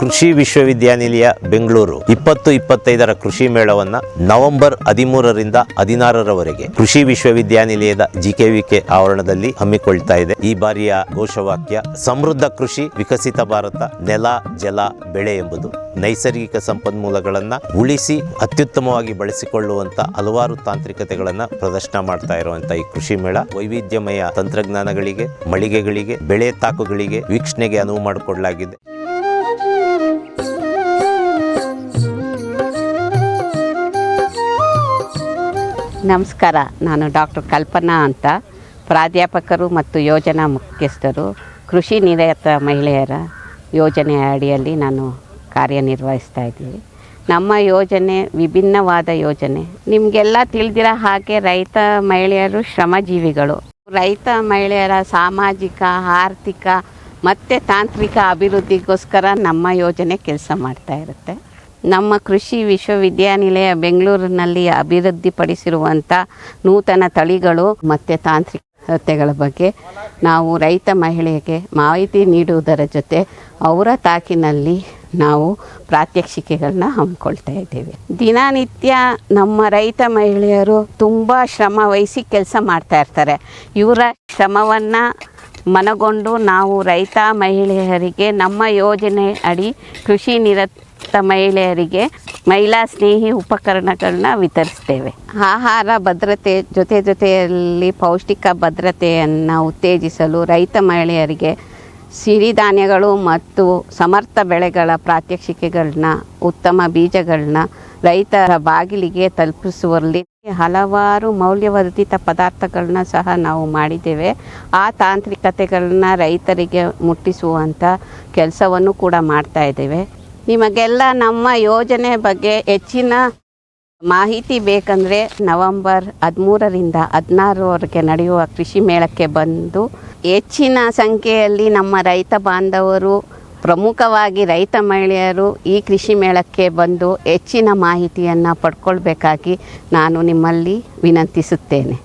ಕೃಷಿ ವಿಶ್ವವಿದ್ಯಾನಿಲಯ ಬೆಂಗಳೂರು 2025 ಕೃಷಿ ಮೇಳವನ್ನ ನವೆಂಬರ್ 13ರಿಂದ 16ರವರೆಗೆ ಕೃಷಿ ವಿಶ್ವವಿದ್ಯಾನಿಲಯದ ಜಿಕೆವಿಕೆ ಆವರಣದಲ್ಲಿ ಹಮ್ಮಿಕೊಳ್ತಾ ಇದೆ. ಈ ಬಾರಿಯ ಘೋಷವಾಕ್ಯ ಸಮೃದ್ಧ ಕೃಷಿ ವಿಕಸಿತ ಭಾರತ, ನೆಲ ಜಲ ಬೆಳೆ ಎಂಬುದು. ನೈಸರ್ಗಿಕ ಸಂಪನ್ಮೂಲಗಳನ್ನ ಉಳಿಸಿ ಅತ್ಯುತ್ತಮವಾಗಿ ಬಳಸಿಕೊಳ್ಳುವಂತ ಹಲವಾರು ತಾಂತ್ರಿಕತೆಗಳನ್ನ ಪ್ರದರ್ಶನ ಮಾಡ್ತಾ ಇರುವಂತ ಈ ಕೃಷಿ ಮೇಳ ವೈವಿಧ್ಯಮಯ ತಂತ್ರಜ್ಞಾನಗಳಿಗೆ, ಮಳಿಗೆಗಳಿಗೆ, ಬೆಳೆ ತಾಕುಗಳಿಗೆ ವೀಕ್ಷಣೆಗೆ ಅನುವು ಮಾಡಿಕೊಡಲಾಗಿದೆ. ನಮಸ್ಕಾರ, ನಾನು ಡಾಕ್ಟರ್ ಕಲ್ಪನಾ ಅಂತ, ಪ್ರಾಧ್ಯಾಪಕರು ಮತ್ತು ಯೋಜನಾ ಮುಖ್ಯಸ್ಥರು, ಕೃಷಿ ನಿರತ ಮಹಿಳೆಯರ ಯೋಜನೆ ಅಡಿಯಲ್ಲಿ ನಾನು ಕಾರ್ಯನಿರ್ವಹಿಸ್ತಾ ಇದ್ದೀವಿ. ನಮ್ಮ ಯೋಜನೆ ವಿಭಿನ್ನವಾದ ಯೋಜನೆ. ನಿಮಗೆಲ್ಲ ತಿಳಿದಿರೋ ಹಾಗೆ ರೈತ ಮಹಿಳೆಯರು ಶ್ರಮಜೀವಿಗಳು. ರೈತ ಮಹಿಳೆಯರ ಸಾಮಾಜಿಕ, ಆರ್ಥಿಕ ಮತ್ತು ತಾಂತ್ರಿಕ ಅಭಿವೃದ್ಧಿಗೋಸ್ಕರ ನಮ್ಮ ಯೋಜನೆ ಕೆಲಸ ಮಾಡ್ತಾ ಇರುತ್ತೆ. ನಮ್ಮ ಕೃಷಿ ವಿಶ್ವವಿದ್ಯಾನಿಲಯ ಬೆಂಗಳೂರಿನಲ್ಲಿ ಅಭಿವೃದ್ಧಿಪಡಿಸಿರುವಂಥ ನೂತನ ತಳಿಗಳು ಮತ್ತು ತಾಂತ್ರಿಕತೆಗಳ ಬಗ್ಗೆ ನಾವು ರೈತ ಮಹಿಳೆಗೆ ಮಾಹಿತಿ ನೀಡುವುದರ ಜೊತೆ ಅವರ ತಾಕಿನಲ್ಲಿ ನಾವು ಪ್ರಾತ್ಯಕ್ಷಿಕೆಗಳನ್ನ ಹಮ್ಮಿಕೊಳ್ತಾ ಇದ್ದೇವೆ. ದಿನನಿತ್ಯ ನಮ್ಮ ರೈತ ಮಹಿಳೆಯರು ತುಂಬ ಶ್ರಮ ವಹಿಸಿ ಕೆಲಸ ಮಾಡ್ತಾ ಇರ್ತಾರೆ. ಇವರ ಶ್ರಮವನ್ನು ಮನಗೊಂಡು ನಾವು ರೈತ ಮಹಿಳೆಯರಿಗೆ ನಮ್ಮ ಯೋಜನೆ ಅಡಿ ಕೃಷಿ ನಿರತ ಮಹಿಳೆಯರಿಗೆ ಮಹಿಳಾ ಸ್ನೇಹಿ ಉಪಕರಣಗಳನ್ನ ವಿತರಿಸ್ತೇವೆ. ಆಹಾರ ಭದ್ರತೆ ಜೊತೆಯಲ್ಲಿ ಪೌಷ್ಟಿಕ ಭದ್ರತೆಯನ್ನು ಉತ್ತೇಜಿಸಲು ರೈತ ಮಹಿಳೆಯರಿಗೆ ಸಿರಿಧಾನ್ಯಗಳು ಮತ್ತು ಸಮರ್ಥ ಬೆಳೆಗಳ ಪ್ರಾತ್ಯಕ್ಷಿಕೆಗಳನ್ನ, ಉತ್ತಮ ಬೀಜಗಳನ್ನ ರೈತರ ಬಾಗಿಲಿಗೆ ತಲುಪಿಸುವಲ್ಲಿ ಹಲವಾರು ಮೌಲ್ಯವರ್ಧಿತ ಪದಾರ್ಥಗಳನ್ನ ಸಹ ನಾವು ಮಾಡಿದ್ದೇವೆ. ಆ ತಾಂತ್ರಿಕತೆಗಳನ್ನ ರೈತರಿಗೆ ಮುಟ್ಟಿಸುವಂಥ ಕೆಲಸವನ್ನು ಕೂಡ ಮಾಡ್ತಾ ಇದ್ದೇವೆ. ನಿಮಗೆಲ್ಲ ನಮ್ಮ ಯೋಜನೆ ಬಗ್ಗೆ ಹೆಚ್ಚಿನ ಮಾಹಿತಿ ಬೇಕಂದರೆ ನವೆಂಬರ್ 13ರಿಂದ 16ರವರೆಗೆ ನಡೆಯುವ ಕೃಷಿ ಮೇಳಕ್ಕೆ ಬಂದು ಹೆಚ್ಚಿನ ಸಂಖ್ಯೆಯಲ್ಲಿ ನಮ್ಮ ರೈತ ಬಾಂಧವರು, ಪ್ರಮುಖವಾಗಿ ರೈತ ಮಹಿಳೆಯರು ಈ ಕೃಷಿ ಮೇಳಕ್ಕೆ ಬಂದು ಹೆಚ್ಚಿನ ಮಾಹಿತಿಯನ್ನು ಪಡ್ಕೊಳ್ಬೇಕಾಗಿ ನಾನು ನಿಮ್ಮಲ್ಲಿ ವಿನಂತಿಸುತ್ತೇನೆ.